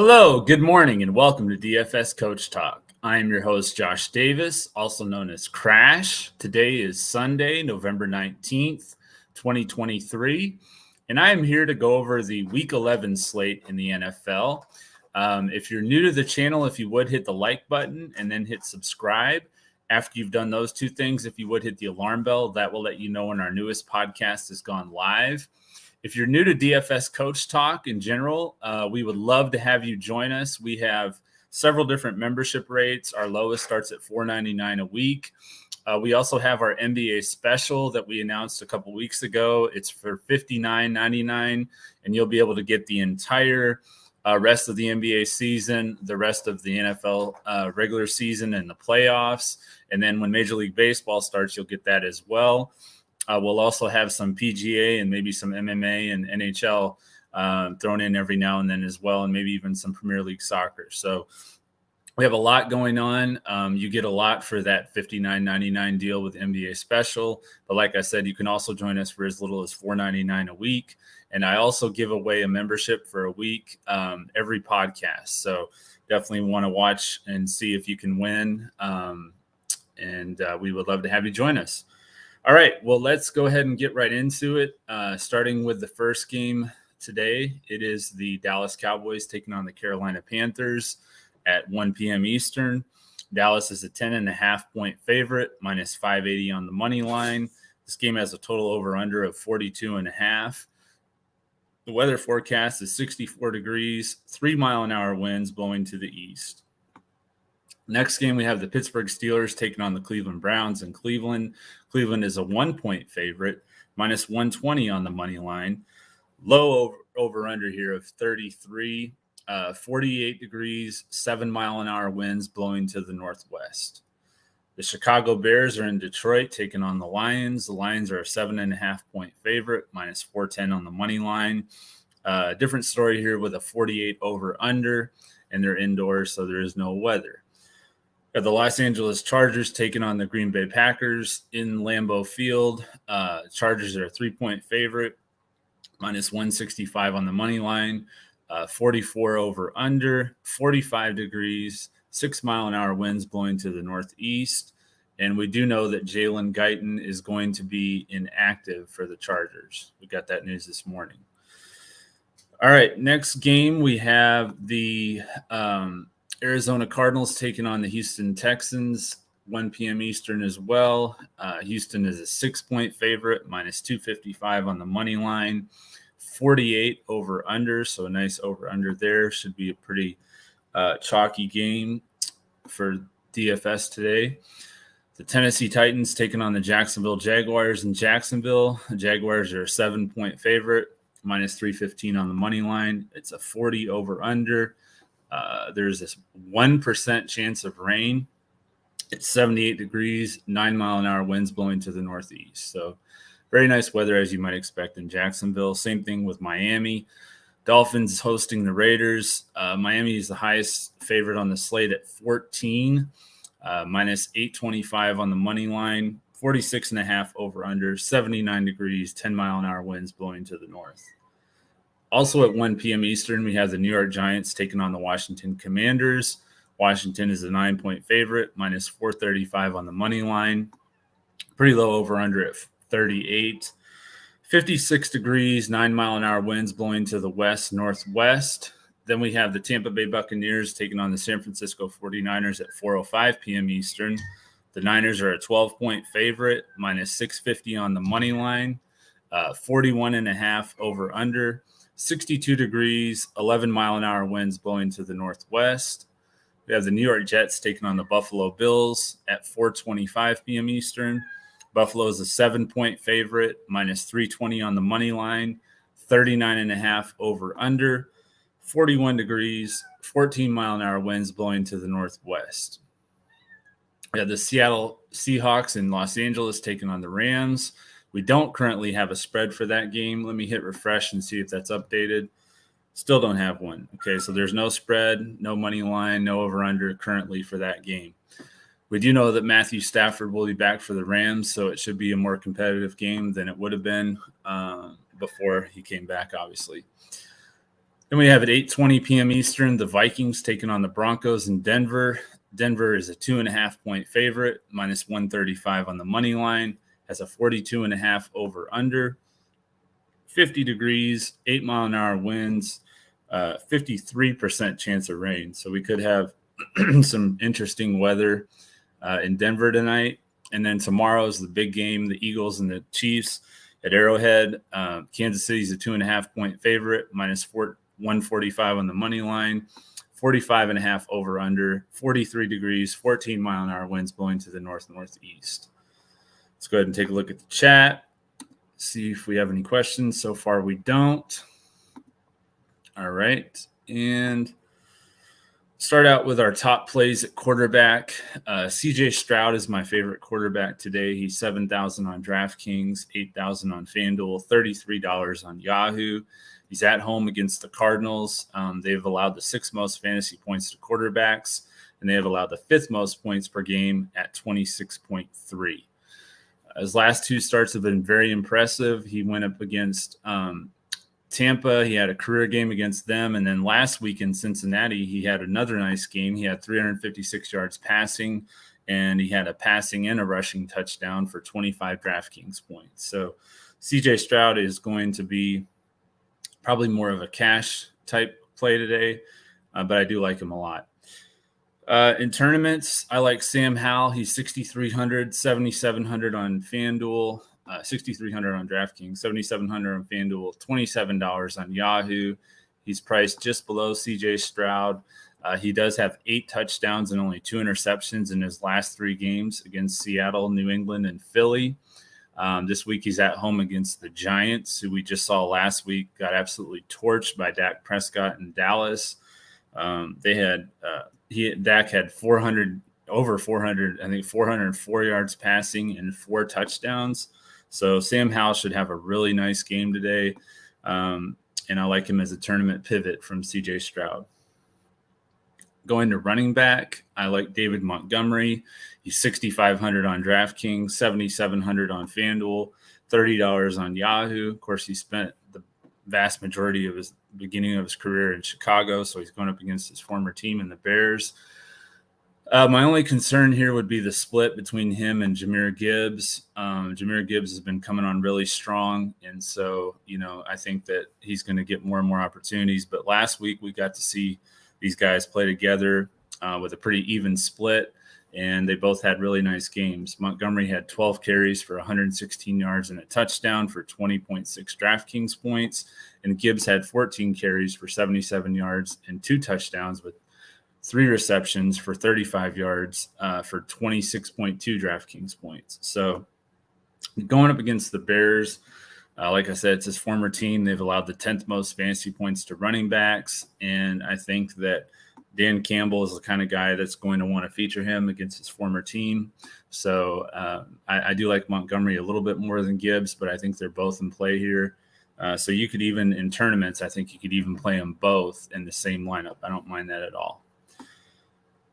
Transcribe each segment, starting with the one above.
Hello, good morning, and welcome to DFS Coach Talk. I am your host, Josh Davis, also known as Crash. Today is Sunday, November 19th, 2023, and I am here to go over the Week 11 slate in the NFL. If you're new to the channel, if you would hit the like button and then hit subscribe. After you've done those two things, if you would hit the alarm bell, that will let you know when our newest podcast has gone live. If you're new to DFS Coach Talk in general, we would love to have you join us. We have several different membership rates. Our lowest starts at $4.99 a week. We also have our NBA special that we announced a couple weeks ago. It's for $59.99, and you'll be able to get the entire rest of the NBA season, the rest of the NFL regular season and the playoffs. And then when Major League Baseball starts, you'll get that as well. We'll also have some PGA and maybe some MMA and NHL thrown in every now and then as well, and maybe even some Premier League soccer. So we have a lot going on. You get a lot for that $59.99 deal with NBA special. But like I said, you can also join us for as little as $4.99 a week. And I also give away a membership for a week every podcast. So definitely want to watch and see if you can win. And we would love to have you join us. All right, well, let's go ahead and get right into it. Starting with the first game today, it is the Dallas Cowboys taking on the Carolina Panthers at 1 p.m. Eastern. Dallas is a 10.5-point favorite, minus 580 on the money line. This game has a total over-under of 42.5. The weather forecast is 64 degrees, 3-mile-an-hour winds blowing to the east. Next game, we have the Pittsburgh Steelers taking on the Cleveland Browns in Cleveland. Cleveland is a 1-point favorite, minus 120 on the money line. Low over-under here of 33, 48 degrees, 7-mile-an-hour winds blowing to the northwest. The Chicago Bears are in Detroit taking on the Lions. The Lions are a 7.5-point favorite, minus 410 on the money line. Different story here with a 48 over-under, and they're indoors, so there is no weather. Got the Los Angeles Chargers taking on the Green Bay Packers in Lambeau Field. Chargers are a 3-point favorite, minus 165 on the money line. 44 over under, 45 degrees, 6-mile-an-hour winds blowing to the northeast. And we do know that Jalen Guyton is going to be inactive for the Chargers. We got that news this morning. All right, next game we have the Arizona Cardinals taking on the Houston Texans, 1 p.m. Eastern as well. Houston is a 6-point favorite, minus 255 on the money line, 48 over under. So a nice over under there. Should be a pretty chalky game for DFS today. The Tennessee Titans taking on the Jacksonville Jaguars in Jacksonville. The Jaguars are a 7-point favorite, minus 315 on the money line. It's a 40 over under. There's this 1% chance of rain. It's 78 degrees, 9-mile-an-hour winds blowing to the northeast. So very nice weather, as you might expect in Jacksonville. Same thing with Miami. Dolphins hosting the Raiders. Miami is the highest favorite on the slate at 14, minus 825 on the money line, 46.5 over under, 79 degrees, 10-mile-an-hour winds blowing to the north. Also at 1 p.m. Eastern, we have the New York Giants taking on the Washington Commanders. Washington is a 9-point favorite, minus 435 on the money line. Pretty low over-under at 38. 56 degrees, 9-mile-an-hour winds blowing to the west-northwest. Then we have the Tampa Bay Buccaneers taking on the San Francisco 49ers at 4:05 p.m. Eastern. The Niners are a 12-point favorite, minus 650 on the money line. 41.5 over-under. 62 degrees, 11-mile-an-hour winds blowing to the northwest. We have the New York Jets taking on the Buffalo Bills at 4:25 p.m. Eastern. Buffalo is a 7-point favorite, minus 320 on the money line, 39.5 over under, 41 degrees, 14-mile-an-hour winds blowing to the northwest. We have the Seattle Seahawks in Los Angeles taking on the Rams. We don't currently have a spread for that game. Let me hit refresh and see if that's updated. Still don't have one. Okay, so there's no spread, no money line, no over-under currently for that game. We do know that Matthew Stafford will be back for the Rams, so it should be a more competitive game than it would have been before he came back, obviously. Then we have at 8:20 p.m. Eastern, the Vikings taking on the Broncos in Denver. Denver is a 2.5-point favorite, minus 135 on the money line, has a 42.5 over under, 50 degrees, 8-mile-an-hour winds, 53% chance of rain. So we could have some interesting weather in Denver tonight. And then tomorrow is the big game, the Eagles and the Chiefs at Arrowhead. Kansas City's a 2.5-point favorite, minus 145 on the money line, 45.5 over under, 43 degrees, 14-mile-an-hour winds blowing to the northeast. Let's go ahead and take a look at the chat, see if we have any questions. So far, we don't. All right. And start out with our top plays at quarterback. CJ Stroud is my favorite quarterback today. He's $7,000 on DraftKings, $8,000 on Fanduel, $33 on Yahoo. He's at home against the Cardinals. They've allowed the 6th most fantasy points to quarterbacks, and they have allowed the 5th most points per game at 26.3. His last 2 starts have been very impressive. He went up against Tampa. He had a career game against them. And then last week in Cincinnati, he had another nice game. He had 356 yards passing, and he had a passing and a rushing touchdown for 25 DraftKings points. So CJ Stroud is going to be probably more of a cash type play today, but I do like him a lot. In tournaments, I like Sam Howell. He's 6,300, 7,700 on FanDuel, 6,300 on DraftKings, 7,700 on FanDuel, $27 on Yahoo. He's priced just below CJ Stroud. He does have 8 touchdowns and only 2 interceptions in his last 3 games against Seattle, New England, and Philly. This week he's at home against the Giants, who we just saw last week got absolutely torched by Dak Prescott in Dallas. Dak had 404 yards passing and 4 touchdowns. So Sam Howell should have a really nice game today. And I like him as a tournament pivot from CJ Stroud. Going to running back, I like David Montgomery. He's 6,500 on DraftKings, 7,700 on FanDuel, $30 on Yahoo. Of course, he spent the vast majority of his beginning of his career in Chicago, so he's going up against his former team in the Bears. My only concern here would be the split between him and Jahmyr Gibbs. Jahmyr Gibbs has been coming on really strong, and so, I think that he's going to get more and more opportunities. But last week we got to see these guys play together with a pretty even split, and they both had really nice games. Montgomery had 12 carries for 116 yards and a touchdown for 20.6 DraftKings points, and Gibbs had 14 carries for 77 yards and 2 touchdowns with 3 receptions for 35 yards for 26.2 DraftKings points. So going up against the Bears, like I said, it's his former team. They've allowed the 10th most fantasy points to running backs, and I think that Dan Campbell is the kind of guy that's going to want to feature him against his former team. So I do like Montgomery a little bit more than Gibbs, but I think they're both in play here. So you could even, in tournaments, I think you could even play them both in the same lineup. I don't mind that at all.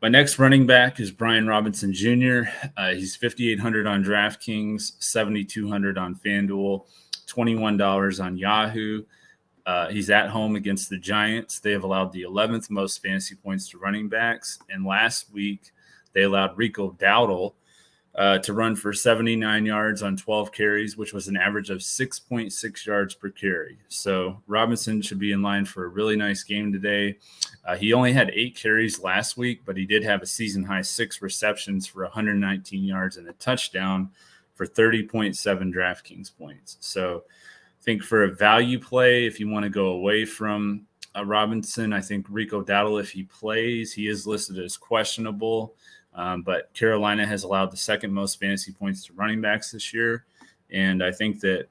My next running back is Brian Robinson Jr. He's 5,800 on DraftKings, 7,200 on FanDuel, $21 on Yahoo. He's at home against the Giants. They have allowed the 11th most fantasy points to running backs. And last week, they allowed Rico Dowdle to run for 79 yards on 12 carries, which was an average of 6.6 yards per carry. So Robinson should be in line for a really nice game today. He only had 8 carries last week, but he did have a season-high 6 receptions for 119 yards and a touchdown for 30.7 DraftKings points. So I think for a value play, if you want to go away from Robinson, I think Rico Dowdle, if he plays, he is listed as questionable. But Carolina has allowed the 2nd most fantasy points to running backs this year. And I think that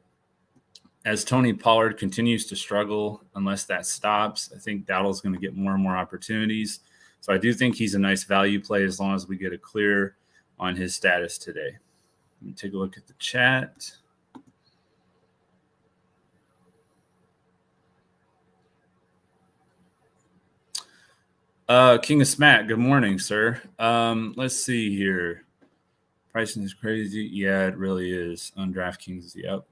as Tony Pollard continues to struggle, unless that stops, I think Dowdle's going to get more and more opportunities. So I do think he's a nice value play as long as we get a clear on his status today. Let me take a look at the chat. King of Smack, good morning, sir. Let's see here. Pricing is crazy. Yeah, it really is on DraftKings. Yep.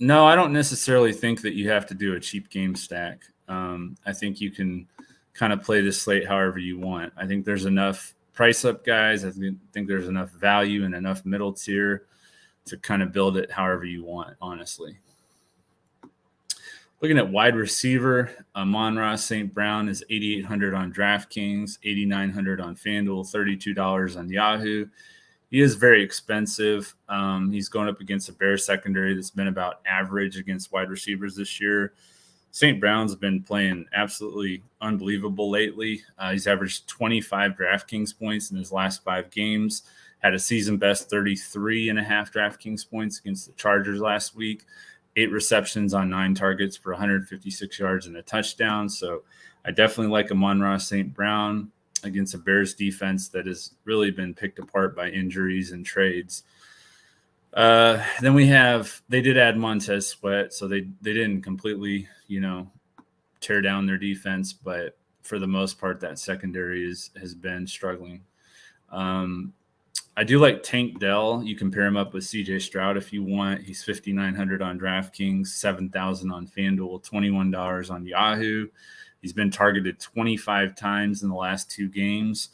No, I don't necessarily think that you have to do a cheap game stack. I think you can kind of play this slate however you want. I think there's enough price up guys. I think there's enough value and enough middle tier to kind of build it however you want, honestly. Looking at wide receiver, Amon-Ra St. Brown is 8,800 on DraftKings, 8,900 on Fanduel, $32 on Yahoo. He is very expensive. He's going up against a Bears secondary that's been about average against wide receivers this year. St. Brown's been playing absolutely unbelievable lately. He's averaged 25 DraftKings points in his last 5 games, had a season best 33.5 DraftKings points against the Chargers last week, 8 receptions on 9 targets for 156 yards and a touchdown. So I definitely like Amon-Ra St. Brown against a Bears defense that has really been picked apart by injuries and trades. Then they did add Montez Sweat, so they didn't completely, tear down their defense, but for the most part, that secondary has been struggling. I do like Tank Dell. You can pair him up with CJ Stroud if you want. He's 5,900 on DraftKings, 7,000 on FanDuel, $21 on Yahoo. He's been targeted 25 times in the last 2 games.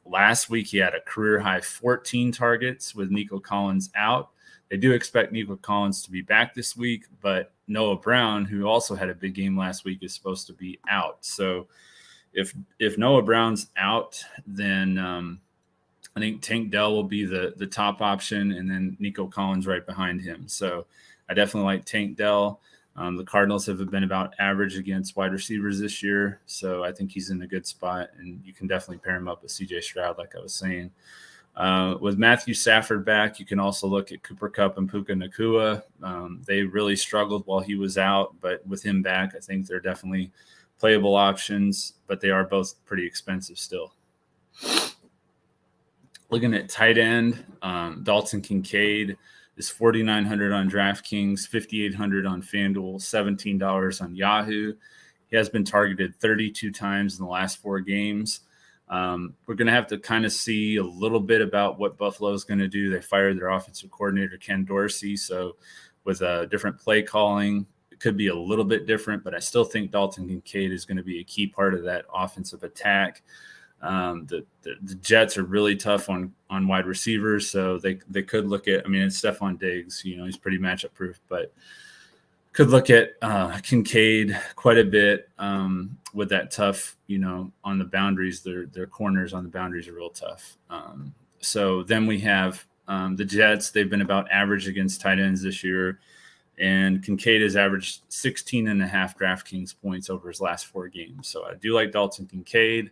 Last week, he had a career-high 14 targets with Nico Collins out. They do expect Nico Collins to be back this week, but Noah Brown, who also had a big game last week, is supposed to be out. So if Noah Brown's out, then I think Tank Dell will be the top option, and then Nico Collins right behind him. So I definitely like Tank Dell. The Cardinals have been about average against wide receivers this year, so I think he's in a good spot, and you can definitely pair him up with CJ Stroud, like I was saying. With Matthew Stafford back, you can also look at Cooper Kupp and Puka Nacua. They really struggled while he was out, but with him back, I think they're definitely playable options, but they are both pretty expensive still. Looking at tight end, Dalton Kincaid is 4,900 on DraftKings, 5,800 on FanDuel, $17 on Yahoo. He has been targeted 32 times in the last 4 games. We're going to have to kind of see a little bit about what Buffalo is going to do. They fired their offensive coordinator, Ken Dorsey, so with a different play calling, it could be a little bit different, but I still think Dalton Kincaid is going to be a key part of that offensive attack. The Jets are really tough on wide receivers, so they could look at, it's Stephon Diggs, he's pretty matchup proof, but could look at Kincaid quite a bit with that tough, on the boundaries. Their corners on the boundaries are real tough. So then we have the Jets. They've been about average against tight ends this year, and Kincaid has averaged 16.5 DraftKings points over his last 4 games. So I do like Dalton Kincaid.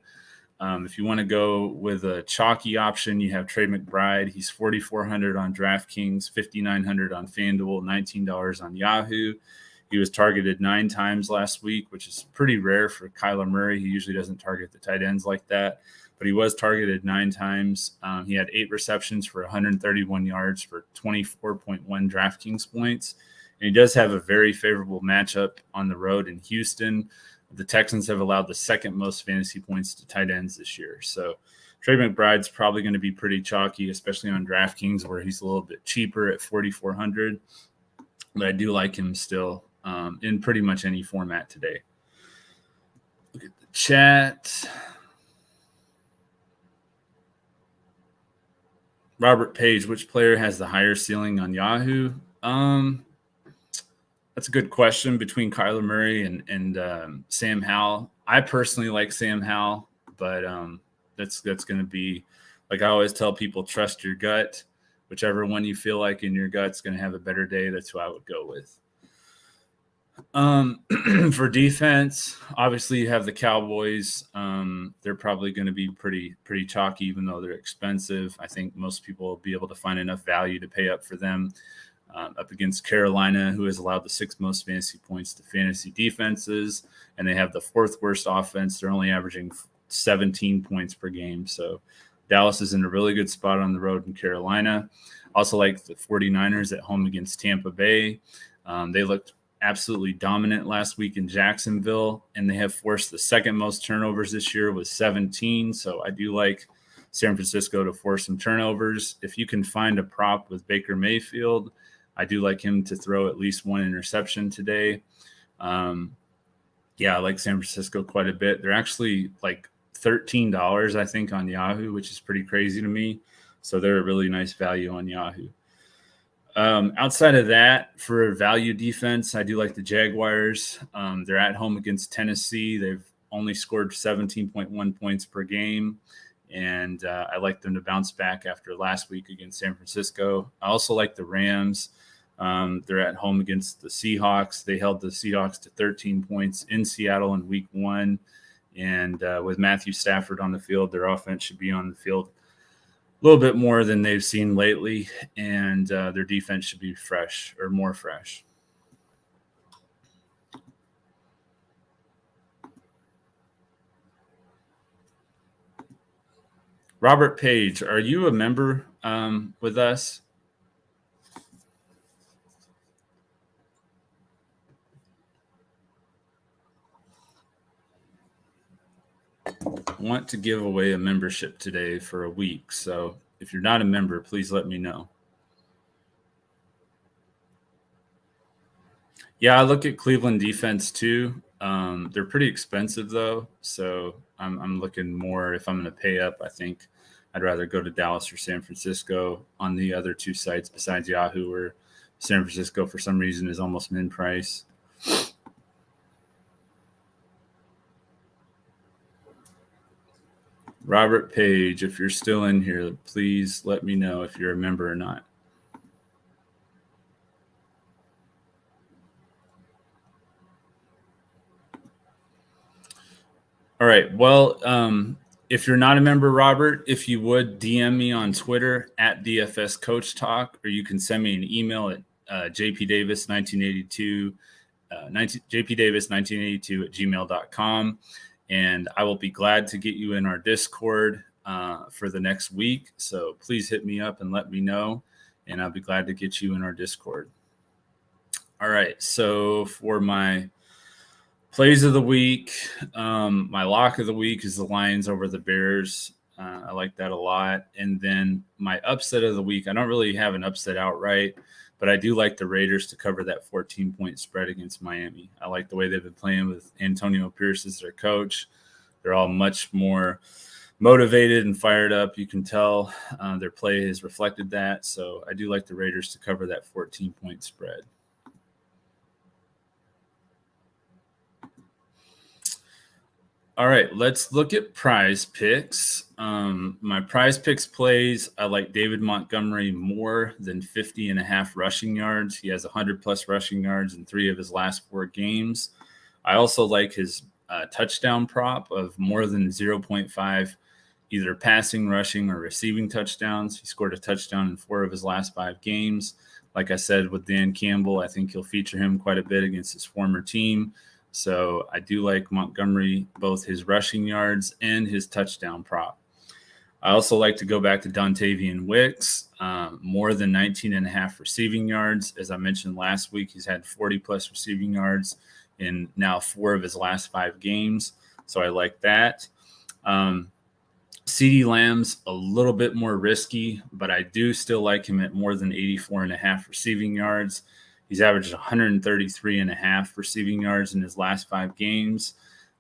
If you want to go with a chalky option, you have Trey McBride. He's 4,400 on DraftKings, 5,900 on FanDuel, $19 on Yahoo. He was targeted 9 times last week, which is pretty rare for Kyler Murray. He usually doesn't target the tight ends like that, but he was targeted 9 times. He had 8 receptions for 131 yards for 24.1 DraftKings points. And he does have a very favorable matchup on the road in Houston. The Texans have allowed the 2nd most fantasy points to tight ends this year. So Trey McBride's probably going to be pretty chalky, especially on DraftKings where he's a little bit cheaper at 4,400. But I do like him still in pretty much any format today. Look at the chat. Robert Page, which player has the higher ceiling on Yahoo? That's a good question between Kyler Murray and Sam Howell. I personally like Sam Howell, but that's going to be, like I always tell people, trust your gut. Whichever one you feel like in your gut's going to have a better day. That's who I would go with. For defense, obviously you have the Cowboys. They're probably going to be pretty chalky, even though they're expensive. I think most people will be able to find enough value to pay up for them. Up against Carolina, who has allowed the 6th most fantasy points to fantasy defenses, and they have the 4th worst offense. They're only averaging 17 points per game. So Dallas is in a really good spot on the road in Carolina. Also like the 49ers at home against Tampa Bay. They looked absolutely dominant last week in Jacksonville, and they have forced the 2nd most turnovers this year with 17. So I do like San Francisco to force some turnovers. If you can find a prop with Baker Mayfield, I do like him to throw at least one interception today. Yeah, I like San Francisco quite a bit. They're actually like $13, I think, on Yahoo, which is pretty crazy to me. So they're a really nice value on Yahoo. Outside of that, for value defense, I do like the Jaguars. They're at home against Tennessee. They've only scored 17.1 points per game. And I like them to bounce back after last week against San Francisco. I also like the Rams. They're at home against the Seahawks. They held the Seahawks to 13 points in Seattle in week 1. And with Matthew Stafford on the field, their offense should be on the field a little bit more than they've seen lately. And their defense should be fresh or more fresh. Robert Page, are you a member with us? I want to give away a membership today for a week. So if you're not a member, please let me know. Yeah, I look at Cleveland defense too. They're pretty expensive though. So I'm looking more if I'm going to pay up. I think I'd rather go to Dallas or San Francisco on the other two sites besides Yahoo, where San Francisco for some reason is almost min price. Robert Page, if you're still in here, please let me know if you're a member or not. All right. Well, if you're not a member, Robert, if you would DM me on Twitter at DFS Coach Talk, or you can send me an email at jpdavis1982, jpdavis1982 at gmail.com. And I will be glad to get you in our Discord for the next week. So please hit me up and let me know, and I'll be glad to get you in our Discord. All right. So for my plays of the week, my lock of the week is the Lions over the Bears. I like that a lot. And then my upset of the week, I don't really have an upset outright, but I do like the Raiders to cover that 14-point spread against Miami. I like the way they've been playing with Antonio Pierce as their coach. They're all much more motivated and fired up. You can tell their play has reflected that. So I do like the Raiders to cover that 14-point spread. All right, let's look at prize picks. My prize picks plays, I like David Montgomery more than 50.5 rushing yards. He has 100+ rushing yards in 3 of his last 4 games. I also like his touchdown prop of more than 0.5, either passing, rushing, or receiving touchdowns. He scored a touchdown in 4 of his last 5 games. Like I said with Dan Campbell, I think he'll feature him quite a bit against his former team. So I do like Montgomery, both his rushing yards and his touchdown prop. I also like to go back to Dontavian Wicks, more than 19.5 receiving yards. As I mentioned last week, he's had 40+ receiving yards in now 4 of his last 5 games. So I like that. CeeDee Lamb's a little bit more risky, but I do still like him at more than 84.5 receiving yards. He's averaged 133.5 receiving yards in his last 5 games.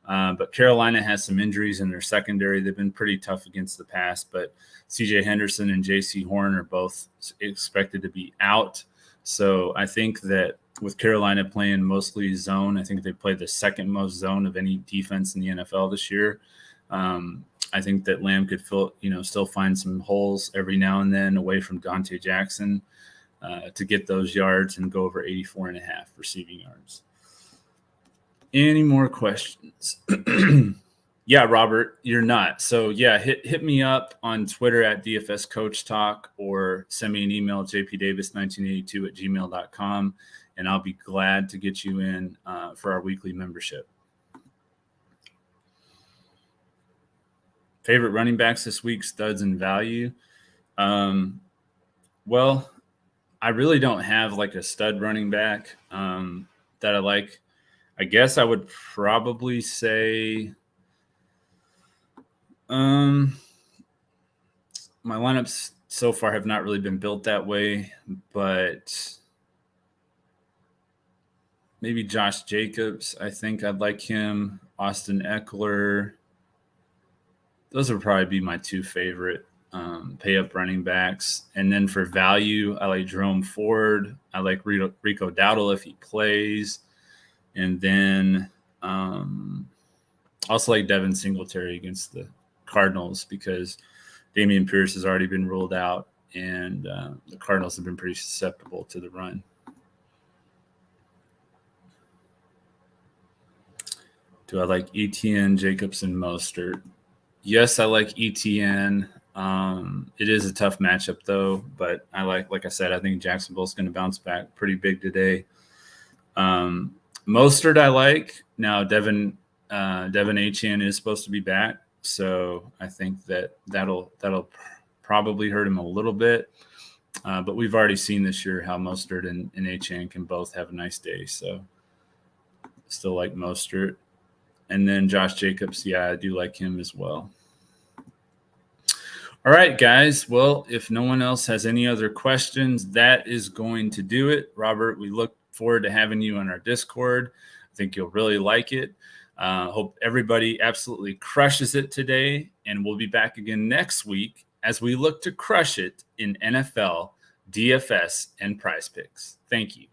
But Carolina has some injuries in their secondary. They've been pretty tough against the pass, but CJ Henderson and JC Horn are both expected to be out. So I think that with Carolina playing mostly zone, I think they play the second most zone of any defense in the NFL this year. I think that Lamb could still find some holes every now and then away from Dante Jackson to get those yards and go over 84.5 receiving yards. Any more questions? Yeah, Robert, you're not. So yeah, hit me up on Twitter at DFS Coach Talk, or send me an email at jpdavis1982 at gmail.com, and I'll be glad to get you in for our weekly membership. Favorite running backs this week, studs and value. Well, I really don't have like a stud running back that I like. I guess I would probably say my lineups so far have not really been built that way, but maybe Josh Jacobs. I think I'd like him. Austin Eckler. Those would probably be my two favorite pay up running backs. And then for value, I like Jerome Ford. I like Rico Dowdle if he plays. And then also like Devin Singletary against the Cardinals because Dameon Pierce has already been ruled out, and the Cardinals have been pretty susceptible to the run. Do I like ETN, Jacobs, and Mostert? Yes, I like ETN. It is a tough matchup, though, but like I said, I think Jacksonville's going to bounce back pretty big today. Mostert I like. Now, Devin Achane is supposed to be back, so I think that'll probably hurt him a little bit. But we've already seen this year how Mostert and Achane can both have a nice day, so still like Mostert. And then Josh Jacobs, yeah, I do like him as well. All right, guys. Well, if no one else has any other questions, that is going to do it. Robert, we look forward to having you on our Discord. I think you'll really like it. Hope everybody absolutely crushes it today, and we'll be back again next week as we look to crush it in NFL, DFS, and Prize Picks. Thank you.